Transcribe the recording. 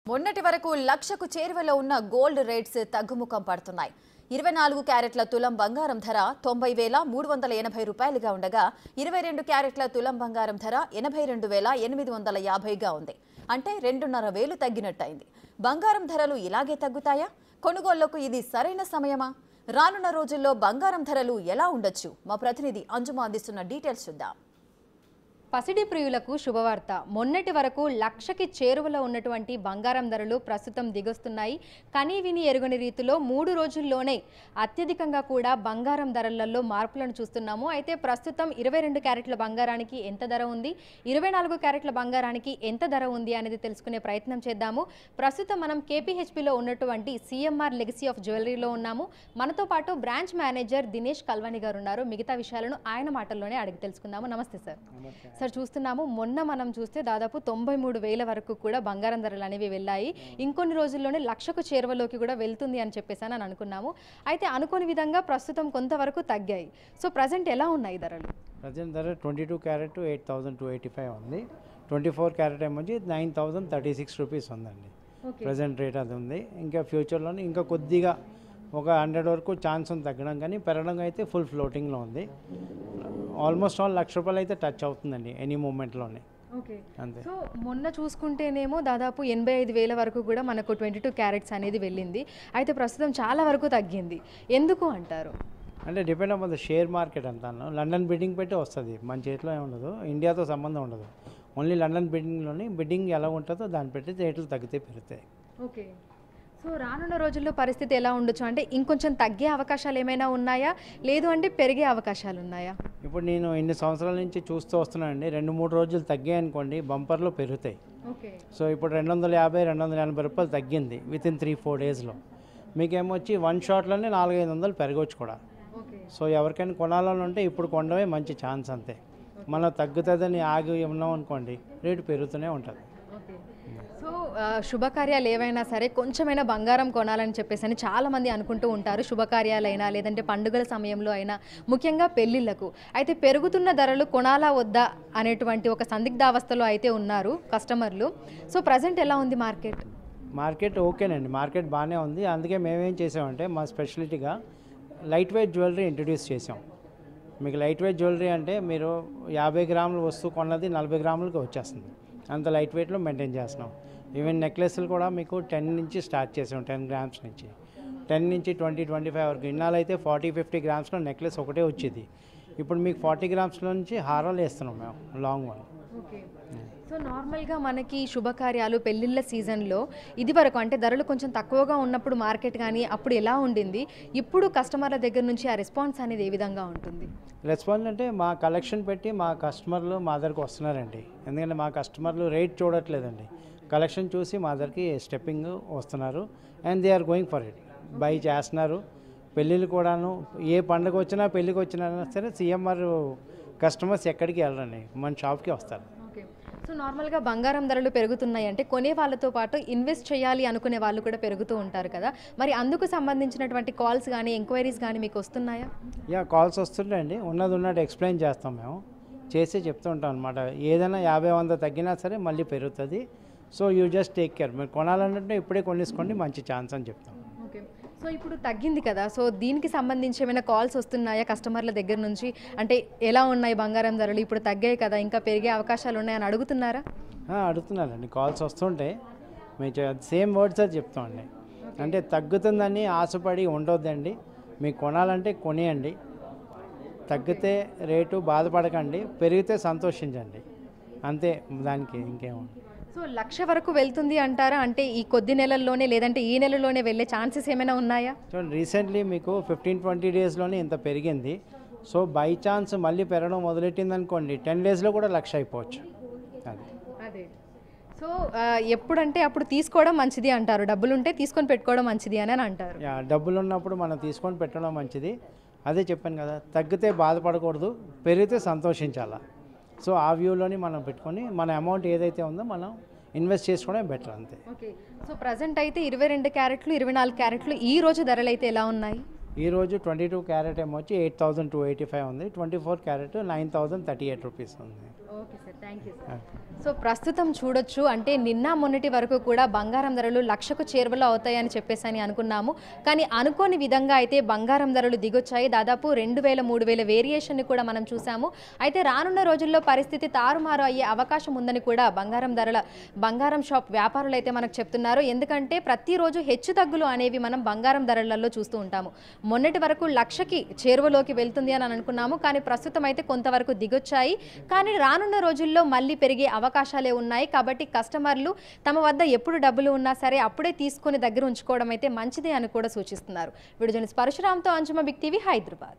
మొన్నటి వరకు లక్షకు చేరువలో ఉన్న గోల్డ్ రేట్స్ తగ్గుముఖం పడుతున్నాయి. 24 క్యారెట్ల తులం బంగారం ధర 90,380 రూపాయలుగా ఉండగా 22 క్యారెట్ల తులం బంగారం ధర 82,850గా ఉంది. అంటే 2.5 తగ్గినట్టయింది. బంగారం ధరలు ఇలాగే తగ్గుతాయా? కొనుగోళ్లకు ఇది సరైన సమయమా? రానున్న రోజుల్లో బంగారం ధరలు ఎలా ఉండొచ్చు? మా ప్రతినిధి అంజుమ అందిస్తున్న డీటెయిల్స్ చూద్దాం. పసిడి ప్రియులకు శుభవార్త. మొన్నటి వరకు లక్షకి చేరువలో ఉన్నటువంటి బంగారం ధరలు ప్రస్తుతం దిగొస్తున్నాయి. కనీ విని ఎరుగని రీతిలో 3 రోజుల్లోనే అత్యధికంగా కూడా బంగారం ధరలలో మార్పులను చూస్తున్నాము. అయితే ప్రస్తుతం 22 క్యారెట్ల బంగారానికి ఎంత ధర ఉంది, 24 క్యారెట్ల బంగారానికి ఎంత ధర ఉంది అనేది తెలుసుకునే ప్రయత్నం చేద్దాము. ప్రస్తుతం మనం కేపీహెచ్పిలో ఉన్నటువంటి సిఎంఆర్ లెగసీ ఆఫ్ జ్యువెలరీలో ఉన్నాము. మనతో పాటు బ్రాంచ్ మేనేజర్ దినేష్ కల్వాణి గారు ఉన్నారు. మిగతా విషయాలను ఆయన మాటల్లోనే అడిగి తెలుసుకుందాము. నమస్తే సార్. సార్, చూస్తున్నాము మొన్న మనం చూస్తే దాదాపు 93,000 వరకు కూడా బంగారం ధరలు అనేవి వెళ్ళాయి. ఇంకొన్ని రోజుల్లోనే లక్షకు చేరువలోకి కూడా వెళ్తుంది అని చెప్పేసి అని అనుకున్నాము. అయితే అనుకోని విధంగా ప్రస్తుతం కొంతవరకు తగ్గాయి. సో ప్రజెంట్ ఎలా ఉన్నాయి ధరలు? ప్రజెంట్ ధర 22 క్యారెట్ 8,285 ఉంది. 24 క్యారెట్ ఏమొచ్చి 9,036 రూపీస్ ఉందండి. ప్రజెంట్ రేట్ అది ఉంది. ఇంకా ఫ్యూచర్లోనే ఇంకా కొద్దిగా ఒక 100 వరకు ఛాన్స్ ఉంది తగ్గడం, కానీ పెరగడం అయితే ఫుల్ ఫ్లోటింగ్లో ఉంది. ఆల్మోస్ట్ ఆల్ ₹1,00,000 అయితే టచ్ అవుతుందండి ఎనీ మూమెంట్లోనే. ఓకే, అంతే. సో మొన్న చూసుకుంటేనేమో దాదాపు 85,000 వరకు కూడా మనకు 22 క్యారెట్స్ అనేది వెళ్ళింది. అయితే ప్రస్తుతం చాలా వరకు తగ్గింది. ఎందుకు అంటారు? అంటే depend up the share market అంతాను. లండన్ బిడ్డింగ్ పెట్టి వస్తుంది, మన చేతిలో ఉండదు, ఇండియాతో సంబంధం ఉండదు. ఓన్లీ లండన్ బిడ్డింగ్లోని బిడ్డింగ్ ఎలా ఉంటుందో దాన్ని పెట్టి రేట్లు తగ్గితే పెరుగుతాయి. ఓకే, సో రానున్న రోజుల్లో పరిస్థితి ఎలా ఉండొచ్చు? అంటే ఇంకొంచెం తగ్గే అవకాశాలు ఏమైనా ఉన్నాయా, లేదు అంటే పెరిగే అవకాశాలు ఉన్నాయా? ఇప్పుడు నేను ఇన్ని సంవత్సరాల నుంచి చూస్తూ వస్తున్నానండి. 2-3 రోజులు తగ్గాయి అనుకోండి, బంపర్లో పెరుగుతాయి. ఓకే, సో ఇప్పుడు 250-280 రూపాయలు తగ్గింది వితిన్ 3-4 డేస్లో. మీకేమొచ్చి వన్ షాట్లోనే 400-500 పెరగవచ్చు కూడా. సో ఎవరికైనా కొనాలని ఉంటే ఇప్పుడు కొనడమే మంచి ఛాన్స్. అంతే, మనం తగ్గుతుందని ఆగి ఉన్నాం అనుకోండి, రేటు పెరుగుతూనే ఉంటుంది. సో శుభకార్యాలు ఏవైనా సరే కొంచెమైనా బంగారం కొనాలని చెప్పేసి అని చాలామంది అనుకుంటూ ఉంటారు. శుభకార్యాలైనా లేదంటే పండుగల సమయంలో అయినా, ముఖ్యంగా పెళ్ళిళ్ళకు. అయితే పెరుగుతున్న ధరలు కొనాలా వద్దా అనేటువంటి ఒక సందిగ్ధావస్థలో అయితే ఉన్నారు కస్టమర్లు. సో ప్రజెంట్ ఎలా ఉంది మార్కెట్? మార్కెట్ ఓకేనండి, మార్కెట్ బాగానే ఉంది. అందుకే మేమేం చేసామంటే మా స్పెషాలిటీగా లైట్ వెయిట్ జ్యువెలరీ ఇంట్రడ్యూస్ చేసాం. మీకు లైట్ వెయిట్ జ్యువెలరీ అంటే మీరు 50 గ్రాముల వస్తువు కొన్నది 40 గ్రాములకి వచ్చేస్తుంది. అంత లైట్ వెయిట్లో మెయింటైన్ చేస్తున్నాం. ఈవెన్ నెక్లెస్లు కూడా మీకు 10 నుంచి స్టార్ట్ చేసాం, 10 గ్రామ్స్ నుంచి 10 నుంచి 20-25 వరకు. ఇన్నాళ్ళు అయితే 40-50 గ్రామ్స్లో నెక్లెస్ ఒకటే వచ్చేది. ఇప్పుడు మీకు 40 గ్రామ్స్లో నుంచి హారాలు వేస్తున్నాం మేము, లాంగ్ వన్. ఓకే, సో నార్మల్గా మనకి శుభకార్యాలు పెళ్ళిళ్ళ సీజన్లో ఇది వరకు అంటే ధరలు కొంచెం తక్కువగా ఉన్నప్పుడు మార్కెట్ కానీ అప్పుడు ఎలా ఉండింది, ఇప్పుడు కస్టమర్ల దగ్గర నుంచి ఆ రెస్పాన్స్ అనేది ఏ విధంగా ఉంటుంది? రెస్పాన్స్ అంటే మా కలెక్షన్ పెట్టి మా కస్టమర్లు మా దగ్గరకు వస్తున్నారండి. ఎందుకంటే మా కస్టమర్లు రేట్ చూడట్లేదండి, కలెక్షన్ చూసి మా దగ్గరికి స్టెప్పింగ్ వస్తున్నారు. And they are going for it, buy చేస్తున్నారు. పెళ్ళిళ్ళు కూడాను, ఏ పండుగ వచ్చినా పెళ్ళికి వచ్చినా సరే సిఎంఆర్ కస్టమర్స్ ఎక్కడికి వెళ్ళరండి, మన షాప్కి వస్తారు. ఓకే, సో నార్మల్గా బంగారం ధరలు పెరుగుతున్నాయి అంటే కొనే వాళ్ళతో పాటు ఇన్వెస్ట్ చేయాలి అనుకునే వాళ్ళు కూడా పెరుగుతూ ఉంటారు కదా. మరి అందుకు సంబంధించినటువంటి కాల్స్ కానీ ఎంక్వైరీస్ కానీ మీకు వస్తున్నాయా? యా, కాల్స్ వస్తుంటాయండి. ఉన్నది ఉన్నట్టు ఎక్స్ప్లెయిన్ చేస్తాం, మేము చేసి చెప్తూ ఉంటాం అనమాట. ఏదైనా 50-100 తగ్గినా సరే మళ్ళీ పెరుగుతుంది. So you just take care. మీరు కొనాలంటే ఇప్పుడే కొనేసుకోండి, మంచి ఛాన్స్ అని చెప్తాం. ఓకే, సో ఇప్పుడు తగ్గింది కదా, సో దీనికి సంబంధించి ఏమైనా కాల్స్ వస్తున్నాయా కస్టమర్ల దగ్గర నుంచి? అంటే ఎలా ఉన్నాయి బంగారం ధరలు, ఇప్పుడు తగ్గాయి కదా, ఇంకా పెరిగే అవకాశాలు ఉన్నాయని అడుగుతున్నారా? అడుగుతున్నారండి, కాల్స్ వస్తుంటే మేము సేమ్ వర్డ్స్ అది చెప్తామండి. అంటే తగ్గుతుందని ఆశపడి ఉండొద్దండి, మీకు కొనాలంటే కొనియండి. తగ్గితే రేటు బాధపడకండి, పెరిగితే సంతోషించండి, అంతే. దానికి ఇంకేముంది. సో 1,00,000 వరకు వెళ్తుంది అంటారా? అంటే ఈ కొద్ది నెలల్లోనే లేదంటే ఈ నెలలోనే వెళ్ళే ఛాన్సెస్ ఏమైనా ఉన్నాయా? చూడండి, రీసెంట్లీ మీకు 15-20 డేస్లోనే ఇంత పెరిగింది. సో బై ఛాన్స్ మళ్ళీ పెరగడం మొదలెట్టింది అనుకోండి, 10 డేస్లో కూడా 1,00,000 అయిపోవచ్చు. అదే, సో ఎప్పుడంటే అప్పుడు తీసుకోవడం మంచిది అంటారు, డబ్బులుంటే తీసుకొని పెట్టుకోవడం మంచిది అని అంటారు. డబ్బులు ఉన్నప్పుడు మనం తీసుకొని పెట్టడం మంచిది. అదే చెప్పాను కదా, తగ్గితే బాధపడకూడదు, పెరిగితే సంతోషించాలా. సో ఆ వ్యూలోని మనం పెట్టుకొని మన అమౌంట్ ఏదైతే ఉందో మనం ఇన్వెస్ట్ చేసుకోవడం బెటర్, అంతే. ఓకే, సో ప్రజెంట్ అయితే 22 క్యారెట్లు 24 క్యారెట్లు ఈ రోజు ధరలు అయితే ఎలా ఉన్నాయి? ఈరోజు 22 క్యారెట్ ఏమో వచ్చి 8,285 ఉంది, 24 క్యారెట్ 9,038 రూపీస్ ఉంది. Okay sir, thank you sir. So ప్రస్తుతం చూడొచ్చు, అంటే నిన్న మొన్నటి వరకు కూడా బంగారం ధరలు లక్షకు చేరువలో అవుతాయని చెప్పేసి అనుకున్నాము, కానీ అనుకోని విధంగా అయితే బంగారం ధరలు దిగొచ్చాయి. దాదాపు 2,000 3,000 వేరియేషన్ని కూడా మనం చూసాము. అయితే రానున్న రోజుల్లో పరిస్థితి తారుమారు అయ్యే అవకాశం ఉందని కూడా బంగారం షాప్ వ్యాపారులు అయితే మనకు చెప్తున్నారు. ఎందుకంటే ప్రతిరోజు హెచ్చు తగ్గులు అనేవి మనం బంగారం ధరలలో చూస్తూ ఉంటాము. మొన్నటి వరకు లక్షకి చేరువలోకి వెళ్తుంది అని అనుకున్నాము, కానీ ప్రస్తుతం అయితే కొంతవరకు దిగొచ్చాయి. కానీ రానున్న రోజుల్లో మళ్ళీ పెరిగే అవకాశాలే ఉన్నాయి. కాబట్టి కస్టమర్లు తమ వద్ద ఎప్పుడు డబ్బులు ఉన్నా సరే అప్పుడే తీసుకొని దగ్గర ఉంచుకోవడం అయితే మంచిదే అని కూడా సూచిస్తున్నారు. వీడియో జర్నలిస్ట్ పరశురామ్తో అంజుమ, బిగ్ టీవీ, హైదరాబాద్.